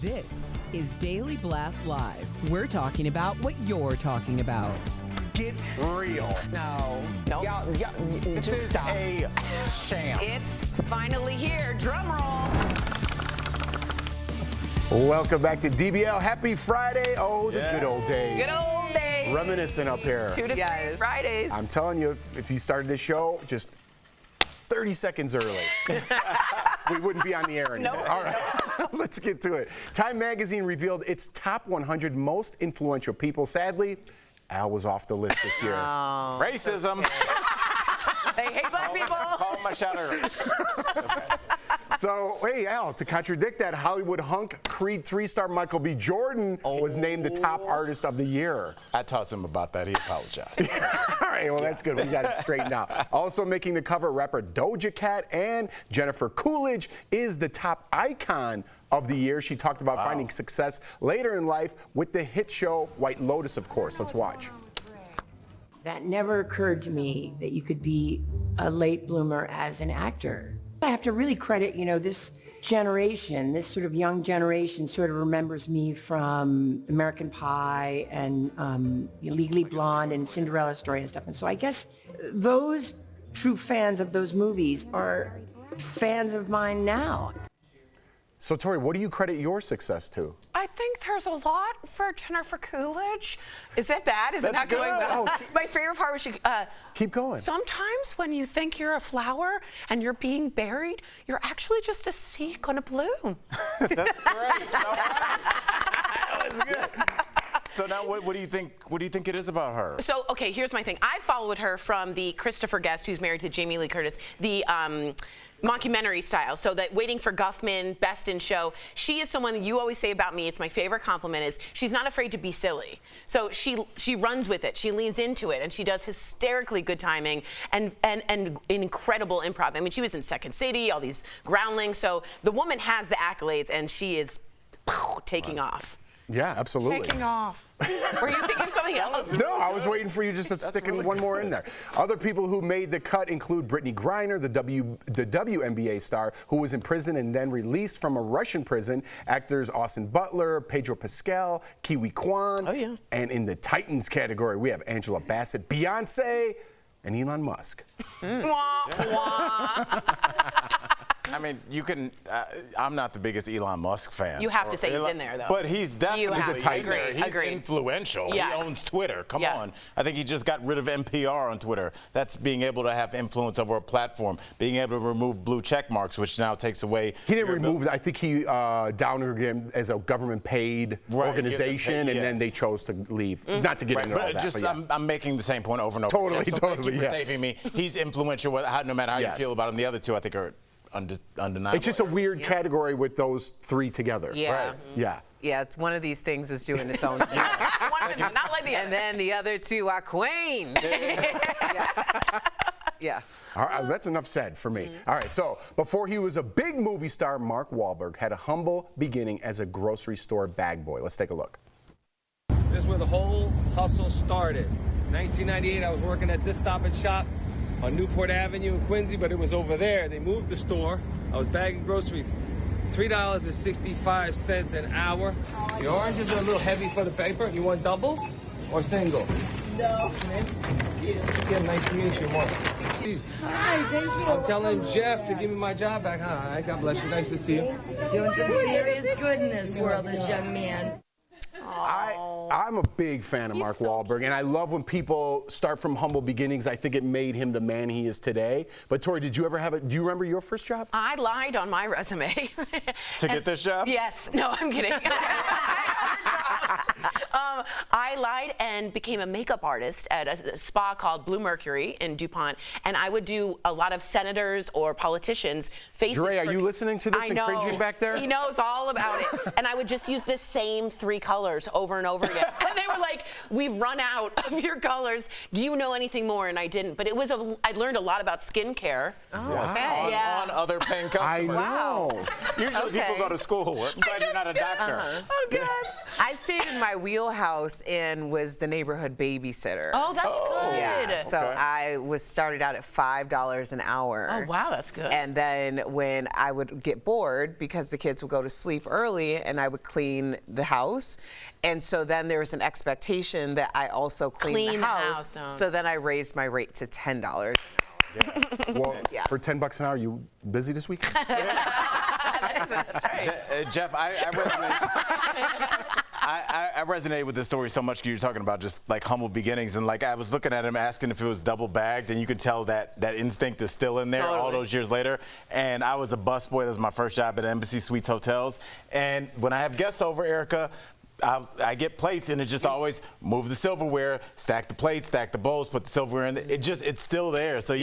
This is Daily Blast Live. We're talking about what you're talking about. Get real. No. This Just is stop. a sham. It's finally here. Drum roll. Welcome back to DBL. Happy Friday. Oh, the good old days. Good old days. Reminiscent up here. 2 to 3 Fridays. I'm telling you, if you started this show just 30 seconds early, we wouldn't be on the air anymore. Nope. All right, let's get to it. Time Magazine revealed its top 100 most influential people. Sadly, Al was off the list this year. Racism. They hate black people. Call my shot early. So, hey, Al, to contradict that, Hollywood hunk Creed 3-star Michael B. Jordan was named the top artist of the year. I talked to him about that. He apologized. All right, well, that's good. We got it straightened out. Also making the cover, rapper Doja Cat and Jennifer Coolidge is the top icon of the year. She talked about finding success later in life with the hit show White Lotus, of course. Let's watch. That never occurred to me that you could be a late bloomer as an actor. I have to really credit, this generation, this sort of young generation sort of remembers me from American Pie and Legally Blonde and Cinderella Story and stuff. And so I guess those true fans of those movies are fans of mine now. So, Tori, what do you credit your success to? I think there's a lot for Jennifer Coolidge. Is that bad? Is it not going well? My favorite part was Keep going. sometimes when you think you're a flower and you're being buried, you're actually just a seed gonna bloom. That's great. That was good. So now, what do you think? What do you think it is about her? So, okay, here's my thing. I followed her from the Christopher Guest, who's married to Jamie Lee Curtis, the mockumentary style. So that Waiting for Guffman, Best in Show. She is someone that you always say about me. It's my favorite compliment is she's not afraid to be silly. So she runs with it. She leans into it, and she does hysterically good timing and incredible improv. I mean, she was in Second City, all these Groundlings. So the woman has the accolades, and she is taking off. Yeah, absolutely. Taking off. Were you thinking of something else? No, I was waiting for you just to stick in one more in there. Other people who made the cut include Brittany Griner, the WNBA star who was in prison and then released from a Russian prison, actors Austin Butler, Pedro Pascal, Kiwi Kwan. Oh, yeah. And in the Titans category, we have Angela Bassett, Beyonce, and Elon Musk. Wah, wah. I mean, you can. I'm not the biggest Elon Musk fan. You have to say he's in there, though. But he's definitely He's a Titan. He's influential. Yeah. He owns Twitter. Come Yeah. on. I think he just got rid of NPR on Twitter. That's being able to have influence over a platform. Being able to remove blue check marks, which now takes away. He didn't remove it. I think he downgraded him as a government-paid organization, and then they chose to leave. Not to get into all that. Just, but yeah. I'm making the same point over and over. Totally, again. So thank you for yeah. saving me. He's influential, no matter how you feel about him. The other two, I think, are undeniable. It's just a weird category with those three together. Yeah. Right. Yeah. Yeah, it's one of these things is doing its own thing. Not like the And then the other two are queens. Yeah. All right, that's enough said for me. All right, so before he was a big movie star, Mark Wahlberg had a humble beginning as a grocery store bag boy. Let's take a look. This is where the whole hustle started. 1998, I was working at this Stop and Shop on Newport Avenue in Quincy, but it was over there. They moved the store. I was bagging groceries. $3.65 an hour. The oranges are a little heavy for the paper. You want double or single? No. Again, nice to meet you, Mark. Hi, thank you. I'm telling Jeff to give me my job back. Hi, God bless you. Nice to see you. Doing some serious good in this world, this young man. I'm a big fan of Mark Wahlberg, and I love when people start from humble beginnings. I think it made him the man he is today. But Tori, did you ever do you remember your first job? I lied on my resume. To get this job? Yes. No, I'm kidding. I lied and became a makeup artist at a spa called Blue Mercury in DuPont, and I would do a lot of senators or politicians' faces. Dre, are you listening to this I and know. cringing back there? He knows all about it. And I would just use the same 3 colors over and over again. And they were like, "We've run out of your colors. Do you know anything more?" And I didn't. But I learned a lot about skincare. On other paying customers. I know. Usually people go to school. I'm glad you're not a doctor. Oh, God. I stayed in my wheelhouse and was the neighborhood babysitter. Oh, that's good. Yeah. So I was started out at $5 an hour. Oh, wow, that's good. And then when I would get bored, because the kids would go to sleep early, and I would clean the house. And so then there was an expectation that I also clean the house. So then I raised my rate to $10. Yes. Well, for $10 an hour, you busy this weekend? That's right. Jeff, I resonated with this story so much. You were talking about just like humble beginnings, and like I was looking at him asking if it was double bagged, and you could tell that instinct is still in there all those years later. And I was a busboy. That was my first job at Embassy Suites Hotels. And when I have guests over, Erica, I get plates, and it just always move the silverware, stack the plates, stack the bowls, put the silverware in. It's still there. So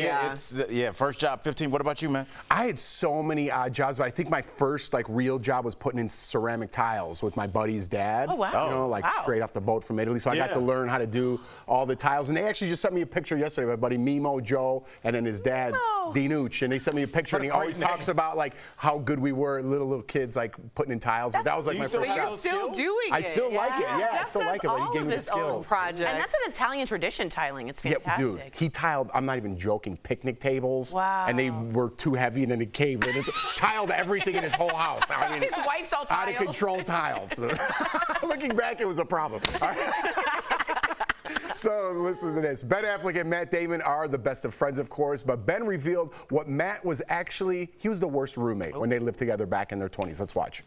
first job, 15. What about you, man? I had so many odd jobs, but I think my first like real job was putting in ceramic tiles with my buddy's dad. Oh, wow. You know, like straight off the boat from Italy. So I got to learn how to do all the tiles. And they actually just sent me a picture yesterday. My buddy Mimo, Joe, and then his dad, Dinucci. And they sent me a picture, and he always talks about like how good we were, little kids, like putting in tiles. But that was like my first job. You're still doing it. I still like it. Yeah, I still like it, but he gave me the skills. Project. And that's an Italian tradition, tiling. It's fantastic. Yeah, dude, he tiled, I'm not even joking, picnic tables. Wow. And they were too heavy, and then it caved in. It's tiled everything in his whole house. I mean, His wife's all tiled. out of control tiled. So, looking back, it was a problem. All right. So listen to this. Ben Affleck and Matt Damon are the best of friends, of course, but Ben revealed what Matt was actually, he was the worst roommate when they lived together back in their 20s. Let's watch.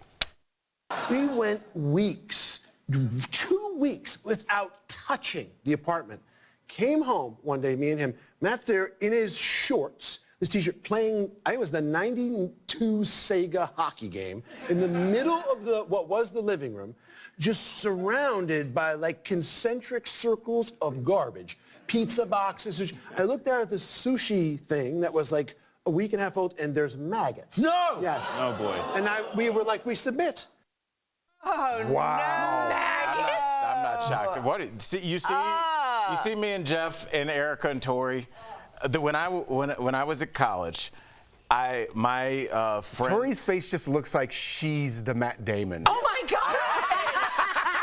We went weeks, 2 weeks without touching the apartment. Came home one day, me and him, Matt's there in his shorts, his t-shirt, playing, I think it was the 92 Sega hockey game in the middle of what was the living room, just surrounded by like concentric circles of garbage, pizza boxes. Sushi. I looked down at this sushi thing that was like a week and a half old, and there's maggots. No! Yes. Oh, boy. And we were like, we submit. Oh, Wow. no. I'm not shocked. What? You see me and Jeff and Erica and Tori. When I was at college, my friends. Tori's face just looks like she's the Matt Damon. Oh my God!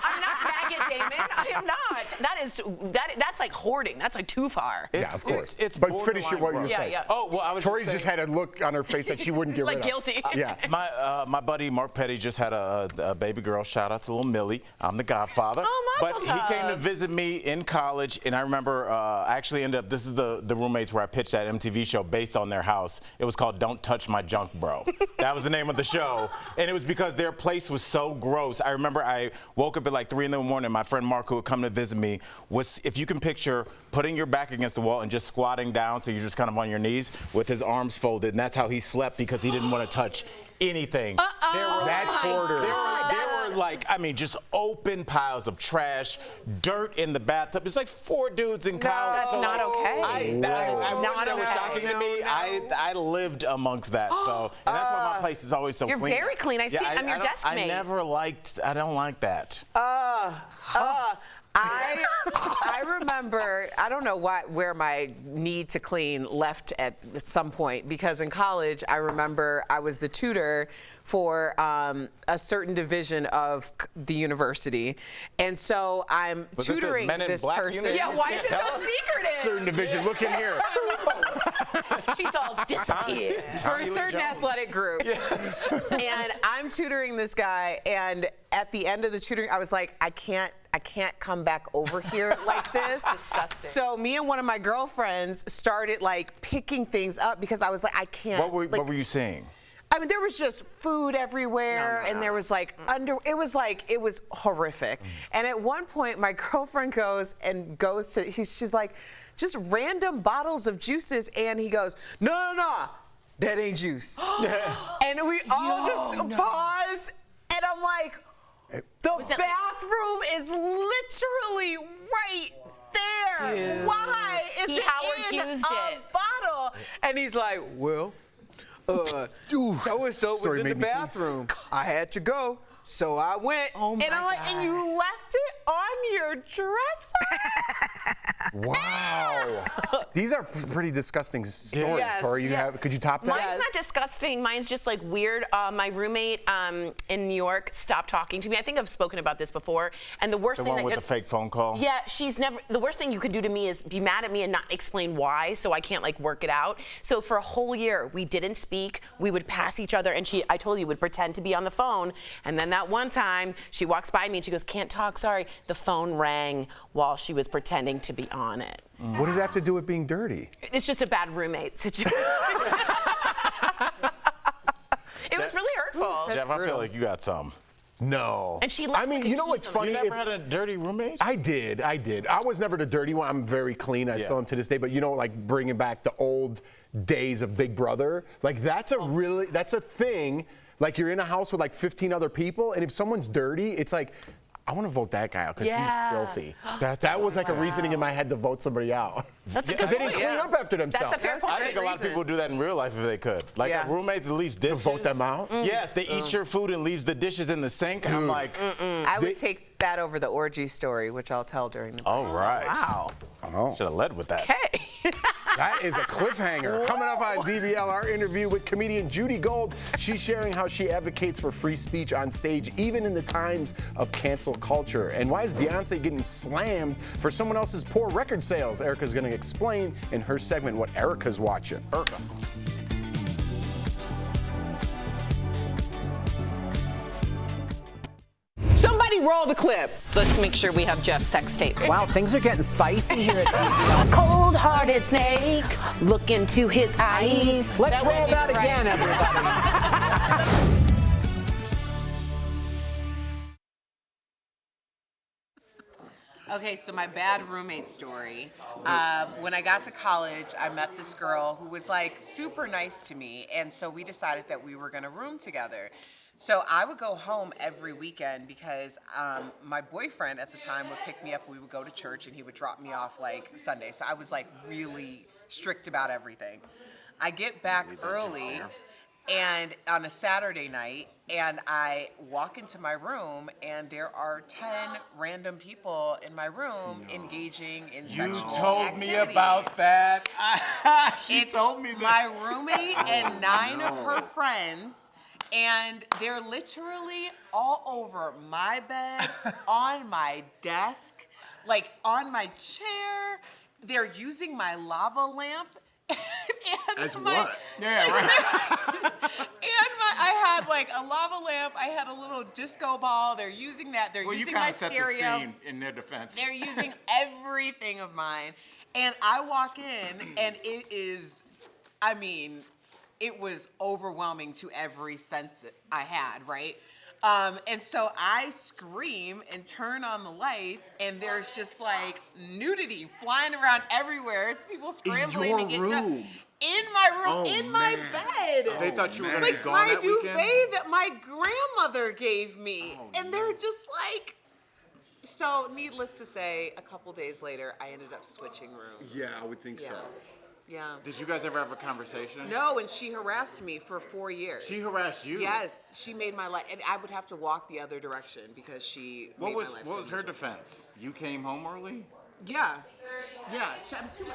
I'm not Maggot Damon. I am not. That's like hoarding. That's like too far. Yeah, of course. But finish what you were saying. Yeah. Oh, well, I was Tori just had a look on her face that she wouldn't get rid Like of. guilty. Yeah. My buddy Mark Petty just had a baby girl. Shout out to little Millie. I'm the godfather. Oh, but mazel he came to tov. visit me in college, and I remember I actually ended up. This is the roommates where I pitched that MTV show based on their house. It was called "Don't Touch My Junk, Bro." That was the name of the show, and it was because their place was so gross. I remember I woke up at like 3 in the morning. My friend Mark, who would come to visit me, was, if you can picture, putting your back against the wall and just squatting down, so you're just kind of on your knees with his arms folded, and that's how he slept because he didn't want to touch anything. That's hoarder. There were like, I mean, just open piles of trash, dirt in the bathtub. It's like 4 dudes in college. That's So, not like, okay. I wish that was shocking to me. I lived amongst that, so, and that's why my place is always so You're clean. very clean. I see. I'm your desk mate. I don't like that. I remember, I don't know where my need to clean left at some point, because in college, I remember I was the tutor for a certain division of the university. And so I'm tutoring this person. Yeah, why is it so secretive? Certain division. Look in here. She's all disappeared. For a certain athletic group. Yes. And I'm tutoring this guy, and at the end of the tutoring, I was like, I can't come back over here like this. Disgusting. So me and one of my girlfriends started like picking things up, because I was like, I can't. What were you seeing? I mean, there was just food everywhere, and there was like it was horrific. And at one point, my girlfriend goes to, she's like, just random bottles of juices, and he goes, no, that ain't juice. And we all just pause, and I'm like, the bathroom is literally right there. Dude. Why is it Howard in Hughes a bottle? And he's like, well, so-and-so was in the bathroom. I had to go, so I went. Oh my and I'm like, God. and you left it on your dresser. Wow. These are pretty disgusting stories, Yes. Tori. Could you top that? Mine's not disgusting. Mine's just like weird. My roommate in New York stopped talking to me. I think I've spoken about this before. And the worst The thing one with the fake phone call? Yeah, the worst thing you could do to me is be mad at me and not explain why, so I can't like work it out. So for a whole year, we didn't speak. We would pass each other, and I told you, would pretend to be on the phone. And then that one time, she walks by me and she goes, "Can't talk, sorry." The phone rang while she was pretending to be on it. What does that have to do with being dirty? It's just a bad roommate situation. It was really hurtful. Jeff, I feel like you got some. No. And she I mean, you know what's funny? You never had a dirty roommate? I did. I was never the dirty one. I'm very clean. I still am to this day. But you know, like bringing back the old days of Big Brother, like that's a thing. Like you're in a house with like 15 other people, and if someone's dirty, it's like, I want to vote that guy out because he's filthy. That was like a reasoning in my head to vote somebody out. That's a good Because they didn't point. clean up after themselves. That's a fair point. I think a lot of people would do that in real life if they could. Like a roommate that leaves dishes. vote them out? Yes, they eat your food and leaves the dishes in the sink. And I'm like, I would take that over the orgy story, which I'll tell during the break. all right. Wow. Should have led with that. Hey. That is a cliffhanger. Coming up on DBL, our interview with comedian Judy Gold. She's sharing how she advocates for free speech on stage, even in the times of cancel culture. And why is Beyonce getting slammed for someone else's poor record sales? Erica's going to explain in her segment what Erica's watching. Erica. Somebody roll the clip. Let's make sure we have Jeff's sex tape. Wow, things are getting spicy here at DBL. Cold-hearted snake, look into his eyes. Let's roll that again, everybody. Okay, so my bad roommate story. When I got to college, I met this girl who was like super nice to me, and so we decided that we were gonna room together. So I would go home every weekend because my boyfriend at the time would pick me up. We would go to church and he would drop me off like Sunday. So I was like really strict about everything. I get back early and on a Saturday night, and I walk into my room and there are 10 random people in my room engaging in sexual activity. You told me about that. She told me that. My roommate and 9 of her friends. And they're literally all over my bed, on my desk, like on my chair. They're using my lava lamp. As what? Yeah, right. I had like a lava lamp. I had a little disco ball. They're using that. They're using my stereo. Well, you kind of set the scene in their defense. They're using everything of mine. And I walk in, and it is, I mean, it was overwhelming to every sense I had, right? And so I scream and turn on the lights, and there's just like nudity flying around everywhere. There's people scrambling to get dressed. In my room, in my bed. They thought you were going to like be gone my that duvet weekend? that my grandmother gave me. And they're just like, so needless to say, a couple days later, I ended up switching rooms. Yeah, I would think so. Yeah. Did you guys ever have a conversation? No, and she harassed me for 4 years. She harassed you? Yes, she made my life, and I would have to walk the other direction because she made my life so What was her miserable. defense? You came home early? Yeah. Yeah. I'm too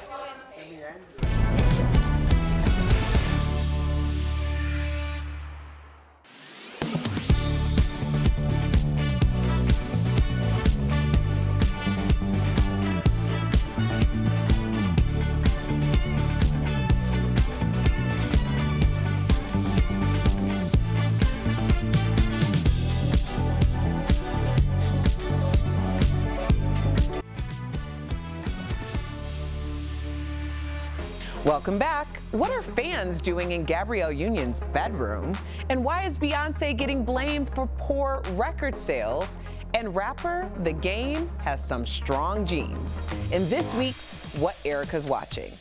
Welcome back. What are fans doing in Gabrielle Union's bedroom? And why is Beyonce getting blamed for poor record sales? And rapper The Game has some strong genes. In this week's What Erica's Watching.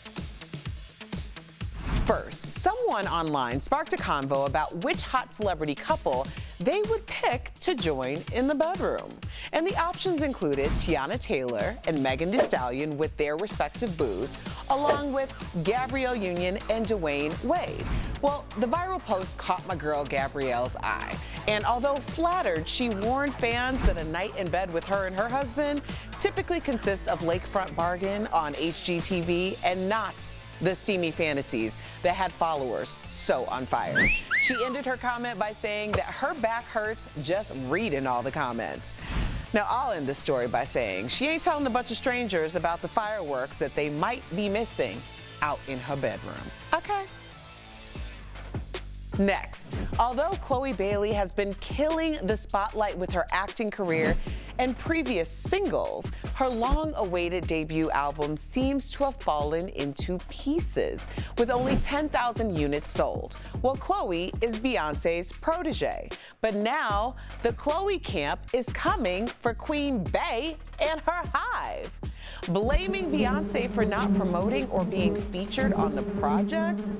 First, someone online sparked a convo about which hot celebrity couple they would pick to join in the bedroom. And the options included Tiana Taylor and Megan Thee Stallion with their respective boos, along with Gabrielle Union and Dwayne Wade. Well, the viral post caught my girl Gabrielle's eye. And although flattered, she warned fans that a night in bed with her and her husband typically consists of lakefront bargain on HGTV and not the steamy fantasies that had followers so on fire. She ended her comment by saying that her back hurts just reading all the comments. Now, I'll end the story by saying she ain't telling a bunch of strangers about the fireworks that they might be missing out in her bedroom. Okay. Next, although Chloe Bailey has been killing the spotlight with her acting career and previous singles, her long-awaited debut album seems to have fallen into pieces, with only 10,000 units sold. Well, Chloe is Beyonce's protege, but now the Chloe camp is coming for Queen Bey and her hive. Blaming Beyonce for not promoting or being featured on the project?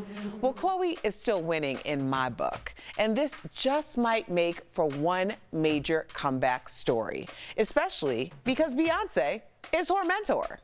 Well, Chloe is still winning in my book, and this just might make for one major comeback story, especially because Beyonce is her mentor.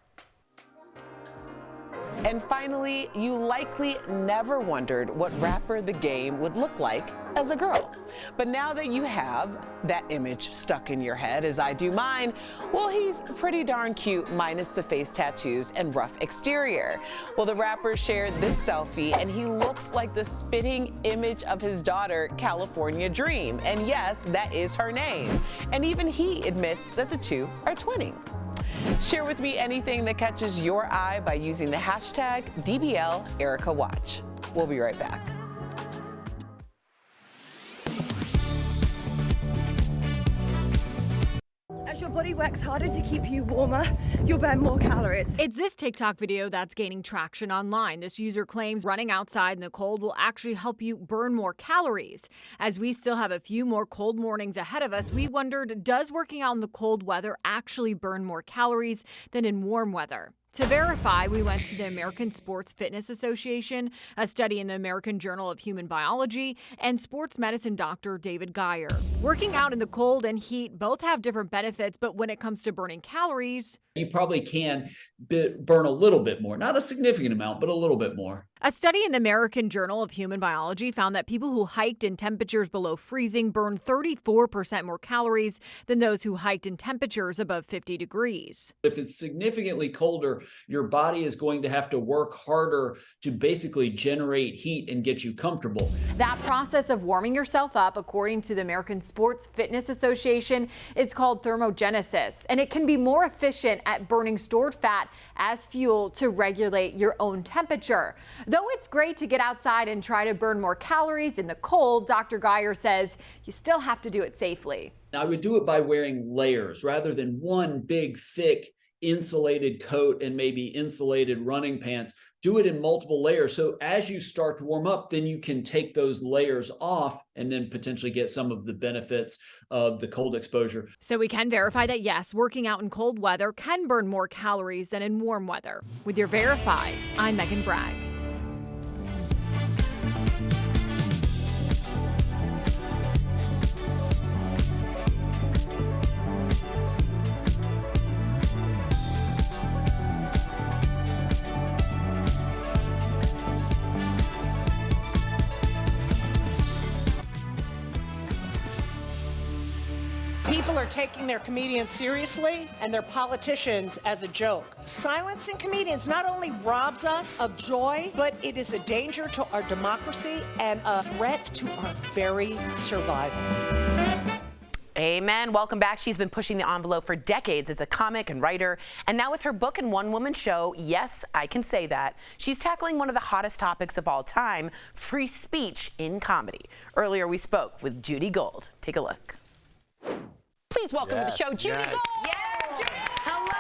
And finally, you likely never wondered what rapper The Game would look like as a girl. But now that you have that image stuck in your head, as I do mine, well, he's pretty darn cute minus the face tattoos and rough exterior. Well, the rapper shared this selfie, and he looks like the spitting image of his daughter, California Dream. And yes, that is her name. And even he admits that the two are twinning. Share with me anything that catches your eye by using the hashtag DBLEricaWatch. We'll be right back. As your body works harder to keep you warmer, you'll burn more calories. It's this TikTok video that's gaining traction online. This user claims running outside in the cold will actually help you burn more calories. As we still have a few more cold mornings ahead of us, we wondered, does working out in the cold weather actually burn more calories than in warm weather? To verify, we went to the American Sports Fitness Association, a study in the American Journal of Human Biology, and sports medicine doctor David Geyer. Working out in the cold and heat both have different benefits, but when it comes to burning calories, you probably can burn a little bit more, not a significant amount, but a little bit more. A study in the American Journal of Human Biology found that people who hiked in temperatures below freezing burned 34% more calories than those who hiked in temperatures above 50 degrees. If it's significantly colder, your body is going to have to work harder to basically generate heat and get you comfortable. That process of warming yourself up, according to the American Sports Fitness Association, is called thermogenesis, and it can be more efficient at burning stored fat as fuel to regulate your own temperature. Though it's great to get outside and try to burn more calories in the cold, Dr. Geyer says you still have to do it safely. Now, I would do it by wearing layers rather than one big, thick, insulated coat and maybe insulated running pants. Do it in multiple layers. So as you start to warm up, then you can take those layers off and then potentially get some of the benefits of the cold exposure. So we can verify that, yes, working out in cold weather can burn more calories than in warm weather. With your Verified, I'm Megan Bragg. People are taking their comedians seriously and their politicians as a joke. Silencing comedians not only robs us of joy, but it is a danger to our democracy and a threat to our very survival. Amen. Welcome back. She's been pushing the envelope for decades as a comic and writer. And now with her book and one-woman show, yes, I can say that, she's tackling one of the hottest topics of all time, free speech in comedy. Earlier we spoke with Judy Gold. Take a look. Please welcome to the show, Judy Gold. Yeah, Judy. Hello.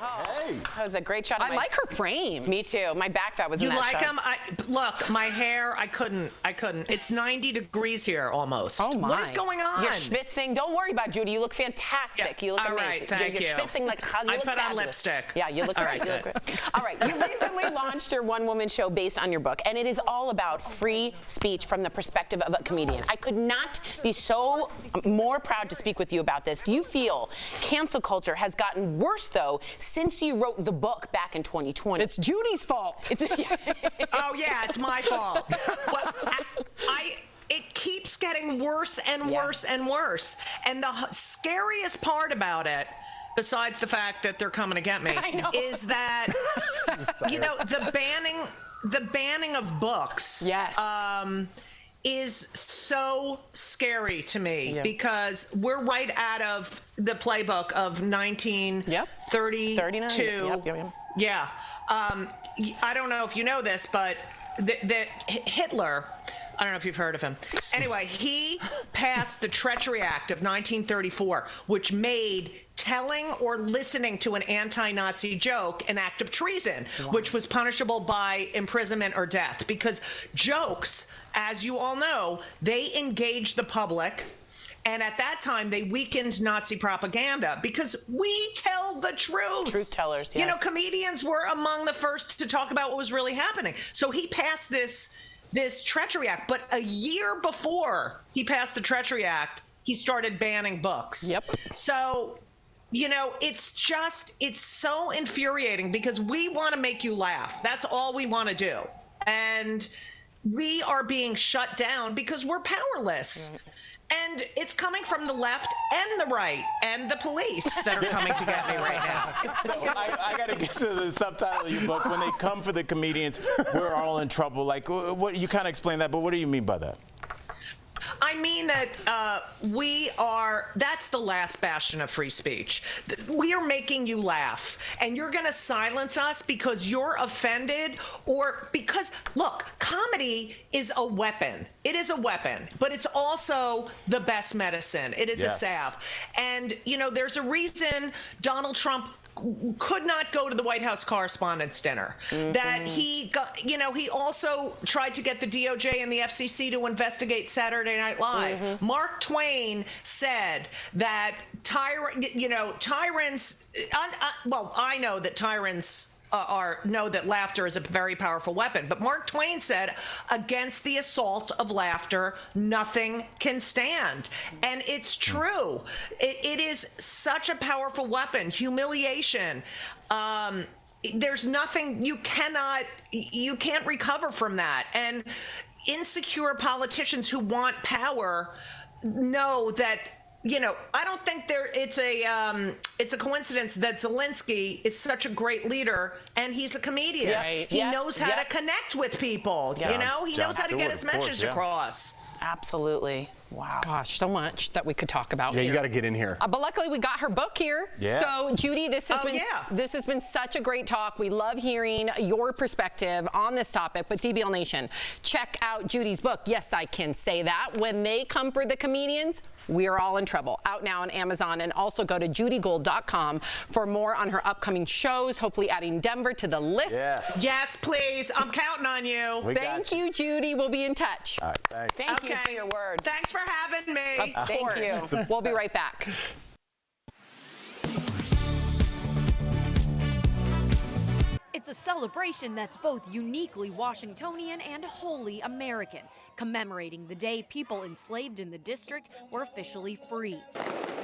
Hey. That was a great shot. I like her frames. Me too. My back fat was in that You like shot. them? Look, my hair, I couldn't. It's 90 degrees here almost. Oh my. What is going on? You're schwitzing. Don't worry about it, Judy. You look fantastic. Yeah. You look All amazing. right, thank you're you. schwitzing like you I look put on fabulous. lipstick. Yeah, you look All great. right, You look great. All right, you recently launched your one-woman show based on your book, and it is all about free speech from the perspective of a comedian. I could not be so more proud to speak with you about this. Do you feel cancel culture has gotten worse, though, since you wrote the book back in 2020. It's Judy's fault. Oh yeah, it's my fault. Well, it keeps getting worse and worse and worse. And the scariest part about it, besides the fact that they're coming to get me, is that the banning of books. Yes. Is so scary to me because we're right out of the playbook of 1932. Yeah. I don't know if you know this, but Hitler, I don't know if you've heard of him. Anyway, he passed the Treachery Act of 1934, which made telling or listening to an anti-Nazi joke an act of treason, which was punishable by imprisonment or death. Because jokes, as you all know, they engage the public. And at that time, they weakened Nazi propaganda because we tell the truth. Truth tellers, yes. You know, comedians were among the first to talk about what was really happening. So he passed this Treachery Act. But a year before he passed the Treachery Act, he started banning books. Yep. So, you know, it's so infuriating because we want to make you laugh. That's all we want to do. And we are being shut down because we're powerless. And it's coming from the left and the right and the police that are coming to get me right now. So I got to get to the subtitle of your book. When they come for the comedians, we're all in trouble. Like, what you kind of explain that, but what do you mean by that? I mean that that's the last bastion of free speech. We are making you laugh, and you're going to silence us because you're offended or because, look, comedy is a weapon. It is a weapon, but it's also the best medicine. It is a salve. And, you know, there's a reason Donald Trump could not go to the White House Correspondents' Dinner. That he got, you know, he also tried to get the DOJ and the FCC to investigate Saturday Night Live. Mark Twain said that tyrants, well, I know that tyrants know that laughter is a very powerful weapon. But Mark Twain said, against the assault of laughter, nothing can stand. And it's true. It is such a powerful weapon. Humiliation. There's nothing, you can't recover from that. And insecure politicians who want power know that, you know, I don't think it's a coincidence that Zelensky is such a great leader and he's a comedian. He knows how to connect with people. You know, he knows how to get his message across. Absolutely. Wow. Gosh, so much that we could talk about here. You got to get in here. But luckily, we got her book here. Yes. So, Judy, this has been such a great talk. We love hearing your perspective on this topic. But DBL Nation, check out Judy's book. Yes, I can say that. When they come for the comedians, we're all in trouble. Out now on Amazon, and also go to judygold.com for more on her upcoming shows. Hopefully, adding Denver to the list. Yes, please. I'm counting on you. Thank you, Judy. We'll be in touch. All right, thanks. Thank you for your words. Thanks for having me. Of course. Thank you. We'll be right back. It's a celebration that's both uniquely Washingtonian and wholly American, commemorating the day people enslaved in the district were officially free.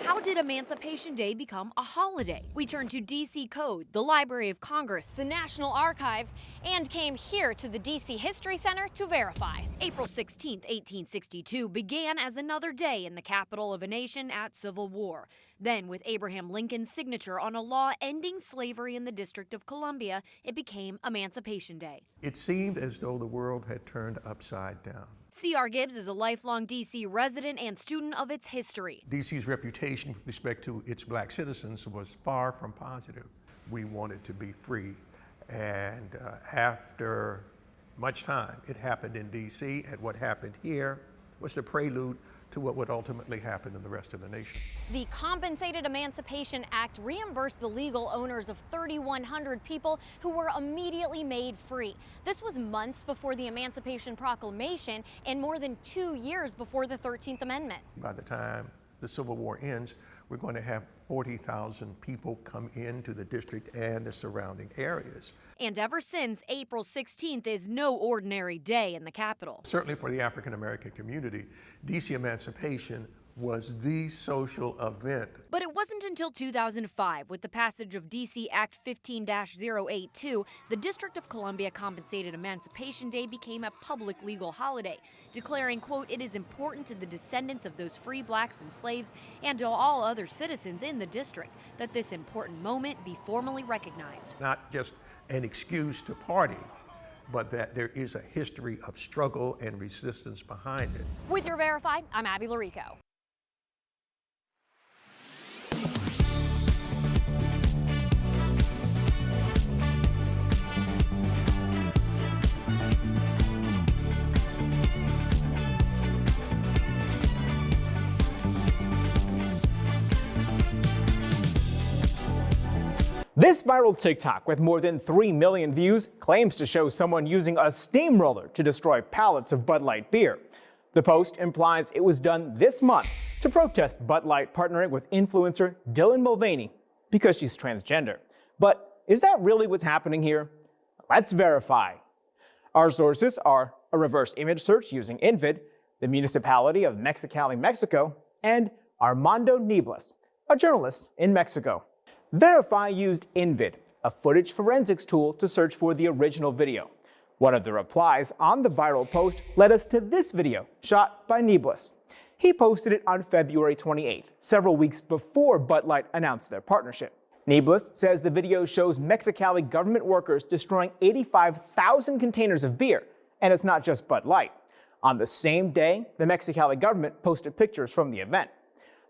How did Emancipation Day become a holiday? We turned to D.C. Code, the Library of Congress, the National Archives, and came here to the D.C. History Center to verify. April 16, 1862 began as another day in the capital of a nation at civil war. Then, with Abraham Lincoln's signature on a law ending slavery in the District of Columbia, it became Emancipation Day. It seemed as though the world had turned upside down. C.R. Gibbs is a lifelong D.C. resident and student of its history. D.C.'s reputation with respect to its black citizens was far from positive. We wanted to be free. And after much time, it happened in D.C., and what happened here was the prelude to what would ultimately happen in the rest of the nation. The Compensated Emancipation Act reimbursed the legal owners of 3,100 people who were immediately made free. This was months before the Emancipation Proclamation and more than 2 years before the 13th Amendment. By the time the Civil War ends, we're going to have 40,000 people come into the district and the surrounding areas. And ever since, April 16th is no ordinary day in the Capitol. Certainly for the African American community, DC Emancipation was the social event. But it wasn't until 2005, with the passage of D.C. Act 15-082, the District of Columbia compensated Emancipation Day became a public legal holiday, declaring, quote, "It is important to the descendants of those free blacks and slaves and to all other citizens in the district that this important moment be formally recognized." Not just an excuse to party, but that there is a history of struggle and resistance behind it. With your Verify, I'm Abby Larico. This viral TikTok with more than 3 million views claims to show someone using a steamroller to destroy pallets of Bud Light beer. The post implies it was done this month to protest Bud Light partnering with influencer Dylan Mulvaney because she's transgender. But is that really what's happening here? Let's verify. Our sources are a reverse image search using InVid, the municipality of Mexicali, Mexico, and Armando Nieblas, a journalist in Mexico. Verify used InVid, a footage forensics tool, to search for the original video. One of the replies on the viral post led us to this video shot by Nieblas. He posted it on February 28th, several weeks before Bud Light announced their partnership. Nieblas says the video shows Mexicali government workers destroying 85,000 containers of beer, and it's not just Bud Light. On the same day, the Mexicali government posted pictures from the event.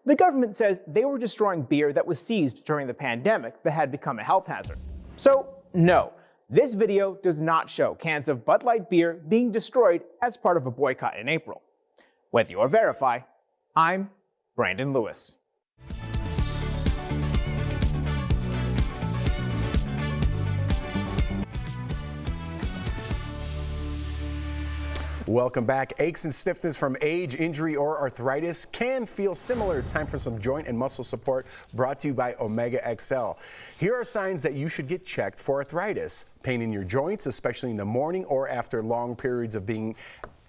The government says they were destroying beer that was seized during the pandemic that had become a health hazard. So, no, this video does not show cans of Bud Light beer being destroyed as part of a boycott in April. With your Verify, I'm Brandon Lewis. Welcome back. Aches and stiffness from age, injury, or arthritis can feel similar. It's time for some joint and muscle support brought to you by Omega XL. Here are signs that you should get checked for arthritis. Pain in your joints, especially in the morning or after long periods of being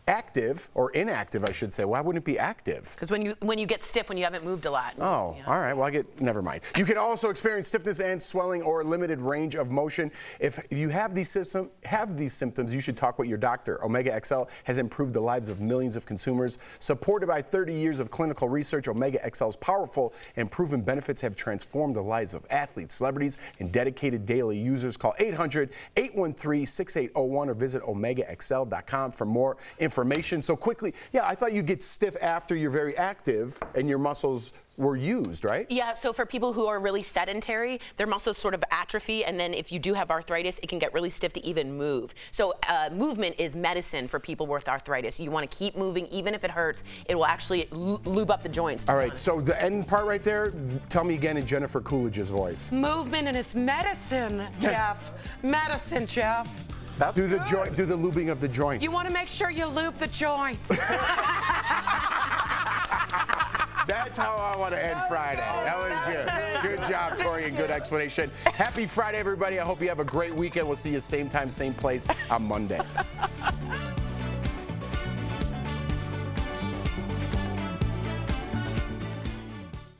active, or inactive, I should say. Why wouldn't it be active? Because when you get stiff when you haven't moved a lot. Oh, yeah. All right. Well, never mind. You can also experience stiffness and swelling or limited range of motion. If you have these symptoms, you should talk with your doctor. Omega XL has improved the lives of millions of consumers. Supported by 30 years of clinical research, Omega XL's powerful and proven benefits have transformed the lives of athletes, celebrities, and dedicated daily users. Call 800-813-6801 or visit OmegaXL.com for more information. So quickly, I thought you get stiff after you're very active and your muscles were used, right? Yeah, so for people who are really sedentary, their muscles sort of atrophy, and then if you do have arthritis, it can get really stiff to even move. So movement is medicine for people with arthritis. You want to keep moving, even if it hurts. It will actually lube up the joints. All right, so the end part right there, tell me again in Jennifer Coolidge's voice. Movement and it's medicine, Jeff. Medicine, Jeff. Do the lubing of the joints. You want to make sure you lube the joints. That's how I want to end Friday. That was good. Good job, Tori, and good explanation. Happy Friday, everybody. I hope you have a great weekend. We'll see you same time, same place on Monday.